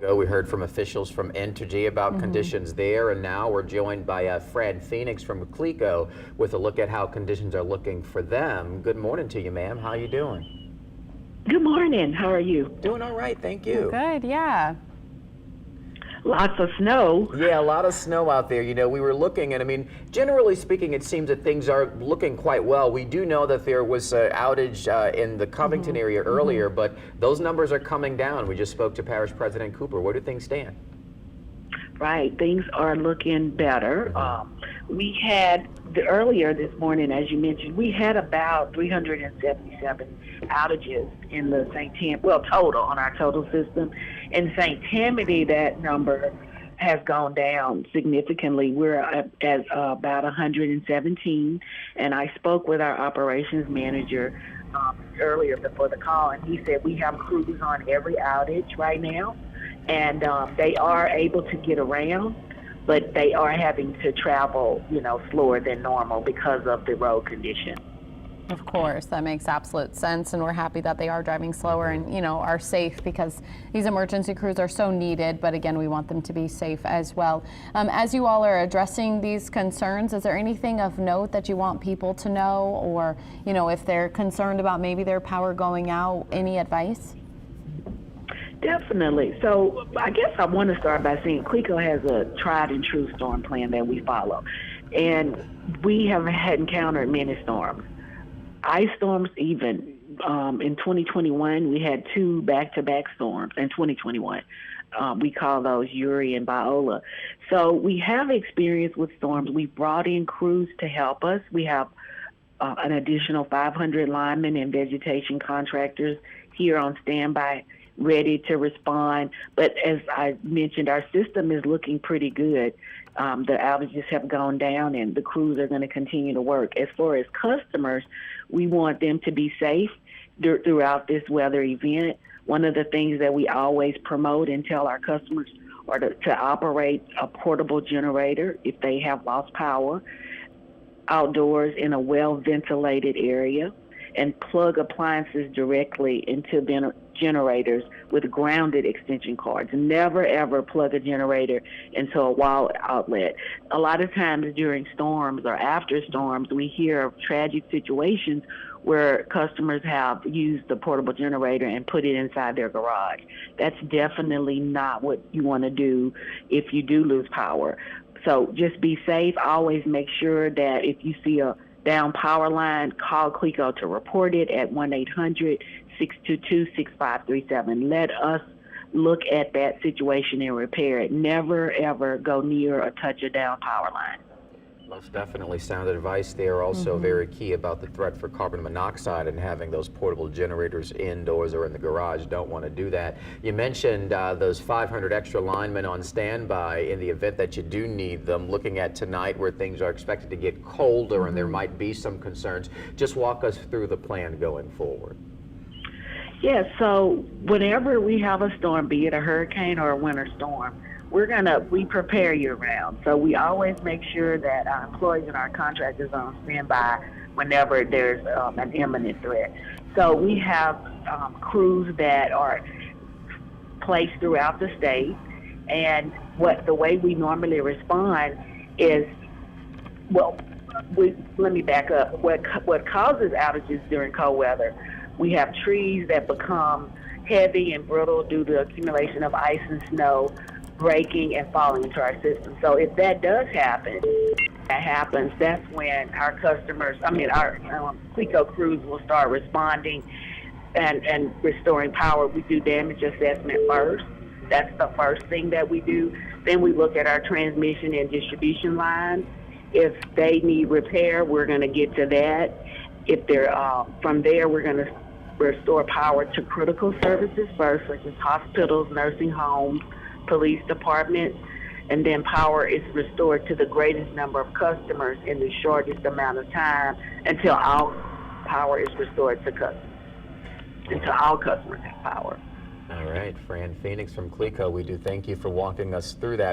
We heard from officials from Entergy about conditions there, and now we're joined by Fran Phoenix from Cleco with a look at how conditions are looking for them. Good morning to you, ma'am. How you doing? Good morning. How are you? Doing all right, thank you. Good, yeah. Lots of snow. Yeah, a lot of snow out there. You know, we were looking, and I mean, generally speaking, it seems that things are looking quite well. We do know that there was an outage in the Covington area earlier, but those numbers are coming down. We just spoke to Parish President Cooper. Where do things stand? Right, things are looking better. We had, earlier this morning, as you mentioned, we had about 377 outages in the St. Tammany, well, total, on our total system. In St. Tammany, that number has gone down significantly. We're at about 117, and I spoke with our operations manager earlier before the call, and he said we have crews on every outage right now, and they are able to get around, but they are having to travel, you know, slower than normal because of the road condition. Of course, that makes absolute sense, and we're happy that they are driving slower and, you know, are safe, because these emergency crews are so needed, but again, we want them to be safe as well. As you all are addressing these concerns, is there anything of note that you want people to know, or, you know, if they're concerned about maybe their power going out, any advice? Definitely. So I guess I want to start by saying Cleco has a tried and true storm plan that we follow, and we have had encountered many storms. Ice storms even. In 2021, we had 2 back-to-back storms in 2021. We call those Uri and Viola. So we have experience with storms. We've brought in crews to help us. We have an additional 500 linemen and vegetation contractors here on standby, ready to respond. But as I mentioned, our system is looking pretty good. The outages have gone down, and the crews are going to continue to work. As far as customers, we want them to be safe throughout this weather event. One of the things that we always promote and tell our customers are to operate a portable generator if they have lost power outdoors in a well-ventilated area, and plug appliances directly into generators with grounded extension cords. Never ever plug a generator into a wall outlet. A lot of times during storms or after storms, we hear of tragic situations where customers have used the portable generator and put it inside their garage. That's definitely not what you want to do if you do lose power. So just be safe. Always make sure that if you see a down power line, call Cleco to report it at 1-800-622-6537. Let us look at that situation and repair it. Never, ever go near or touch a down power line. Most definitely sound advice there. Also very key about the threat for carbon monoxide and having those portable generators indoors or in the garage. Don't want to do that. You mentioned those 500 extra linemen on standby in the event that you do need them. Looking at tonight where things are expected to get colder and there might be some concerns. Just walk us through the plan going forward. Yeah, so whenever we have a storm, be it a hurricane or a winter storm, we prepare year round. So we always make sure that our employees and our contractors are on standby whenever there's an imminent threat. So we have crews that are placed throughout the state, and the way we normally respond is, well, let me back up. What causes outages during cold weather? We have trees that become heavy and brittle due to accumulation of ice and snow, breaking and falling into our system. So if that does happen, that's when our Cleco crews will start responding and restoring power. We do damage assessment first. That's the first thing that we do. Then we look at our transmission and distribution lines. If they need repair, we're going to get to that. If they're from there, we're going to restore power to critical services first, such as hospitals, nursing homes, police departments, and then power is restored to the greatest number of customers in the shortest amount of time until all power is restored to customers, until all customers have power. All right, Fran Phoenix from Cleco, we do thank you for walking us through that.